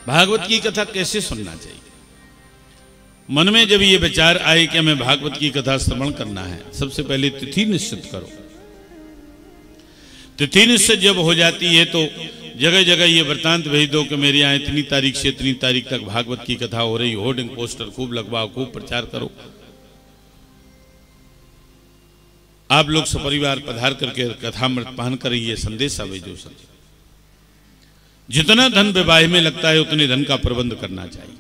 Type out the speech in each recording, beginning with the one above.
भागवत की कथा कैसे सुनना चाहिए। मन में जब ये विचार आए कि हमें भागवत की कथा श्रवण करना है, सबसे पहले तिथि निश्चित करो। तिथि निश्चित जब हो जाती है तो जगह जगह ये वृत्तांत भेज दो कि मेरे यहाँ इतनी तारीख से इतनी तारीख तक भागवत की कथा हो रही, होर्डिंग पोस्टर खूब लगवाओ, खूब प्रचार करो। आप लोग सपरिवार पधार करके कथामृत पान कर ये संदेश भेजो। सब जितना धन विवाह में लगता है उतने धन का प्रबंध करना चाहिए।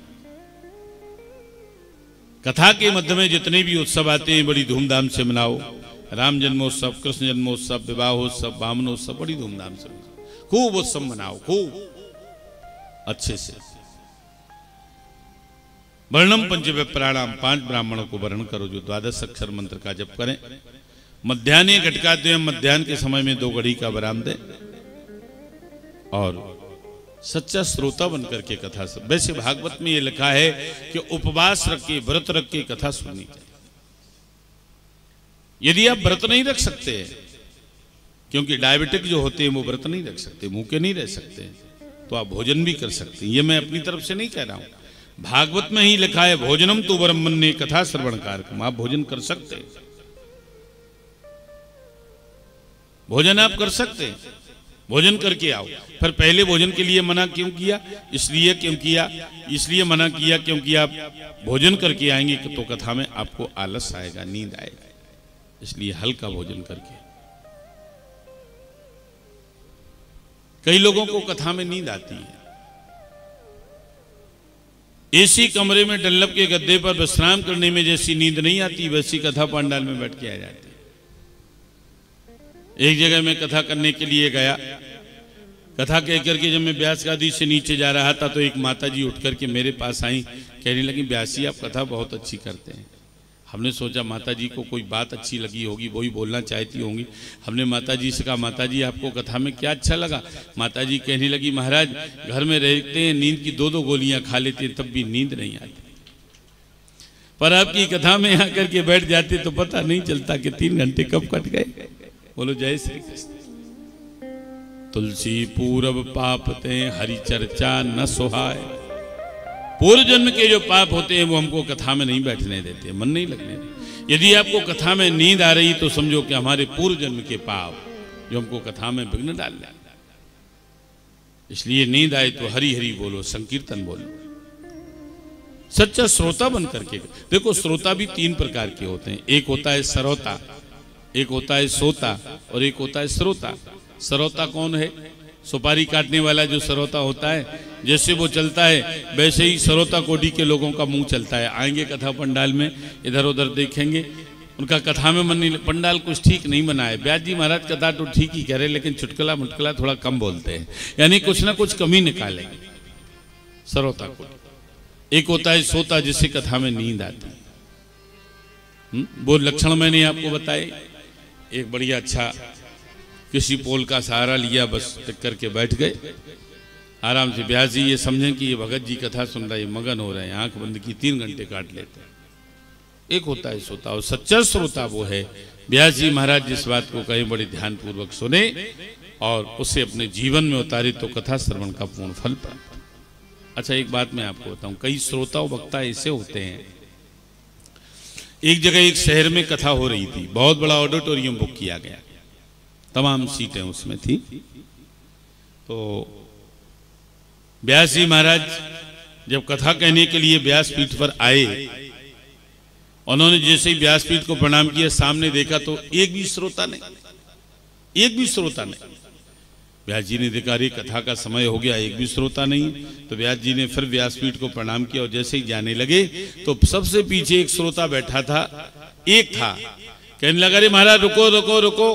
कथा के मध्य में जितने भी उत्सव आते हैं बड़ी धूमधाम से मनाओ। राम जन्मोत्सव, कृष्ण जन्मोत्सव, विवाहोत्सव, वामनोत्सव, बड़ी धूमधाम से खूब उत्सव मनाओ, खूब अच्छे से। वर्णम पंचविप्राणाम, 5 ब्राह्मणों को वर्ण करो जो 12 अक्षर मंत्र का जप करें। मध्याह्ने घटकाद्वयम, मध्याह्न के समय में 2 घड़ी का विराम दें और सच्चा श्रोता बनकर के कथा सुन। वैसे भागवत में ये लिखा है कि उपवास रख के, व्रत रख के कथा सुननी चाहिए। यदि आप व्रत नहीं रख सकते, क्योंकि डायबिटिक जो होते हैं वो व्रत नहीं रख सकते, भूखे नहीं रह सकते, तो आप भोजन भी कर सकते हैं। ये मैं अपनी तरफ से नहीं कह रहा हूं, भागवत में ही लिखा है भोजनम तु वरम मन्ये कथा श्रवण कार्यक्रम। आप भोजन कर सकते हैं, भोजन आप कर सकते हैं, भोजन करके आओ। फिर पहले भोजन के लिए मना क्यों किया? इसलिए मना किया क्योंकि आप भोजन करके आएंगे तो कथा में आपको आलस आएगा, नींद आएगा, इसलिए हल्का भोजन करके। कई लोगों को कथा में नींद आती है, एसी कमरे में डल्लब के गद्दे पर विश्राम करने में जैसी नींद नहीं आती, वैसी कथा पंडाल में बैठ के आ जाती है। एक जगह मैं कथा करने के लिए गया, कथा कह करके जब मैं व्यास गादी से नीचे जा रहा था तो एक माता जी उठ करके मेरे पास आई, कहने लगी व्यासी आप कथा बहुत अच्छी करते हैं। हमने सोचा माता जी को कोई बात अच्छी लगी होगी, वही बोलना चाहती होंगी। हमने माता जी से कहा माता जी आपको कथा में क्या अच्छा लगा? माता जी कहने लगी महाराज घर में रहते हैं, नींद की 2-2 गोलियां खा लेते हैं तब भी नींद नहीं आती, पर आपकी कथा में आकर के बैठ जाते तो पता नहीं चलता कि 3 घंटे कब कट गए। बोलो जय श्री कृष्ण। तुलसी पूरब पाप ते हरि चर्चा न सुहाय। पूर्व जन्म के जो पाप होते हैं वो हमको कथा में नहीं बैठने देते, मन नहीं लगने देते। यदि आपको कथा में नींद आ रही तो समझो कि हमारे पूर्व जन्म के पाप जो हमको कथा में विघ्न डाल रहे। इसलिए नींद आए तो हरि हरि बोलो, संकीर्तन बोलो, सच्चा श्रोता बन करके। देखो श्रोता भी 3 प्रकार के होते हैं, एक होता है सरोता, एक होता है सोता और एक होता है श्रोता। श्रोता कौन है? सुपारी काटने वाला जो श्रोता होता है, जैसे वो चलता है वैसे ही श्रोता कोटि के लोगों का मुंह चलता है। आएंगे कथा पंडाल में, इधर उधर देखेंगे, उनका कथा में मन नहीं। पंडाल कुछ ठीक नहीं बना है, व्यास जी महाराज कथा तो ठीक ही कह रहे लेकिन चुटकुला मुटकुला थोड़ा कम बोलते हैं, यानी कुछ ना कुछ कमी निकालेंगे। श्रोता कोटि। एक होता है सोता, जिससे कथा में नींद आती है। वो लक्षण मैंने आपको बताए। एक बढ़िया अच्छा किसी पोल का सहारा लिया, बस टिक करके बैठ गए आराम से। व्यास जी ये समझें कि ये भगत जी कथा सुन रहे हैं, मगन हो रहे हैं, आंख बंद की 3 घंटे काट लेते हैं। एक होता है श्रोता, और सच्चा श्रोता वो है व्यास जी महाराज जिस बात को कहें बड़े ध्यान पूर्वक सुने और उसे अपने जीवन में उतारे तो कथा श्रवण का पूर्ण फल प्राप्त। अच्छा एक बात मैं आपको बताऊं, कई श्रोता और वक्ता ऐसे होते हैं। एक जगह एक शहर में कथा हो रही थी, बहुत बड़ा ऑडिटोरियम बुक किया गया, तमाम सीटें उसमें थी। तो व्यास जी महाराज जब कथा कहने के लिए व्यासपीठ पर आए, उन्होंने जैसे ही व्यासपीठ को प्रणाम किया, सामने देखा तो एक भी श्रोता नहीं। व्यास जी ने देखा अरे कथा का समय हो गया, एक भी श्रोता नहीं। तो व्यास जी ने फिर व्यासपीठ को प्रणाम किया और जैसे ही जाने लगे तो सबसे पीछे एक श्रोता बैठा था, एक था, कहने लगा अरे महाराज रुको रुको रुको,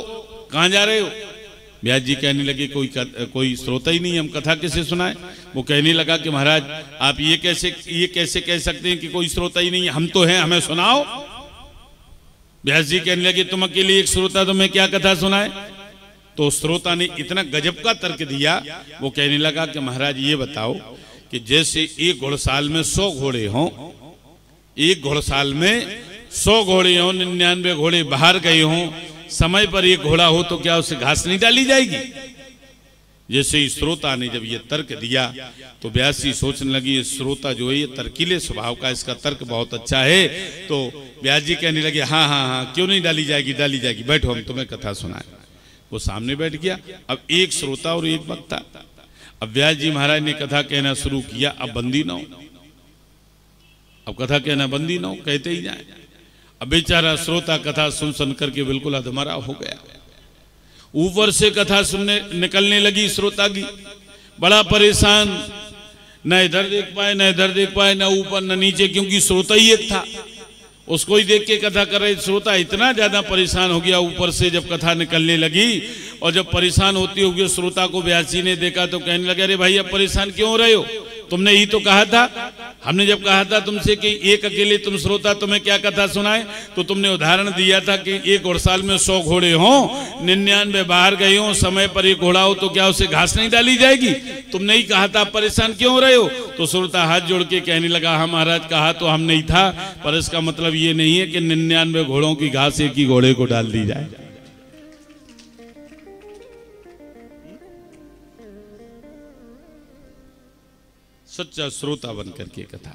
कहाँ जा रहे हो? व्यास जी कहने लगे कोई श्रोता ही नहीं, हम कथा कैसे सुनाएं? वो कहने लगा कि महाराज आप ये कैसे कह सकते हैं कि कोई श्रोता ही नहीं, हम तो हैं, हमें सुनाओ। व्यास जी कहने लगे तुम अकेले एक श्रोता, तो मैं क्या कथा सुनाए? तो श्रोता ने इतना गजब का तर्क दिया, वो कहने लगा कि महाराज ये बताओ कि जैसे एक घोड़साल में 100 घोड़े हों, एक घोड़साल में 100 घोड़े हों, 99 घोड़े बाहर गए हों, समय पर एक घोड़ा हो तो क्या उसे घास नहीं डाली जाएगी? जैसे ही श्रोता ने जब ये तर्क दिया तो व्यास जी सोचने लगी ये श्रोता जो है ये तर्कीले स्वभाव का, इसका तर्क बहुत अच्छा है। तो व्यास जी कहने लगे हाँ हाँ हाँ क्यों नहीं डाली जाएगी, डाली जाएगी, बैठो हम तुम्हें कथा सुनाए। वो सामने बैठ गया। अब एक श्रोता और एक वक्ता। अब व्यास जी महाराज ने कथा कहना शुरू किया। अब बंदी ना हो, अब कथा कहना बंदी ना हो, कहते ही जाए। अब बेचारा श्रोता कथा सुन सुन करके बिल्कुल अधमरा हो गया। ऊपर से कथा सुनने निकलने लगी श्रोता की, बड़ा परेशान, न इधर देख पाए न इधर देख पाए, न ऊपर न नीचे, क्योंकि श्रोता ही एक था, उसको ही देख के कथा कर रहे। श्रोता इतना ज्यादा परेशान हो गया ऊपर से जब कथा निकलने लगी। और जब परेशान होती होगी श्रोता को व्यास जी ने देखा तो कहने लगे अरे भाई अब परेशान क्यों हो रहे हो, तुमने ही तो कहा था, हमने जब कहा था तुमसे कि एक अकेले तुम श्रोता तुम्हें क्या कथा सुनाए, तो तुमने उदाहरण दिया था कि एक घोड़साल में 100 घोड़े हों, 99 बाहर गए हों, समय पर एक घोड़ा हो तो क्या उसे घास नहीं डाली जाएगी, तुमने ही कहा था, परेशान क्यों हो रहे हो। तो श्रोता हाथ जोड़ के कहने लगा हाँ महाराज कहा तो हम नहीं था, पर इसका मतलब ये नहीं है कि 99 घोड़ों की घास एक ही घोड़े को डाल दी जाए। सच्चा श्रोता बन करके कथा।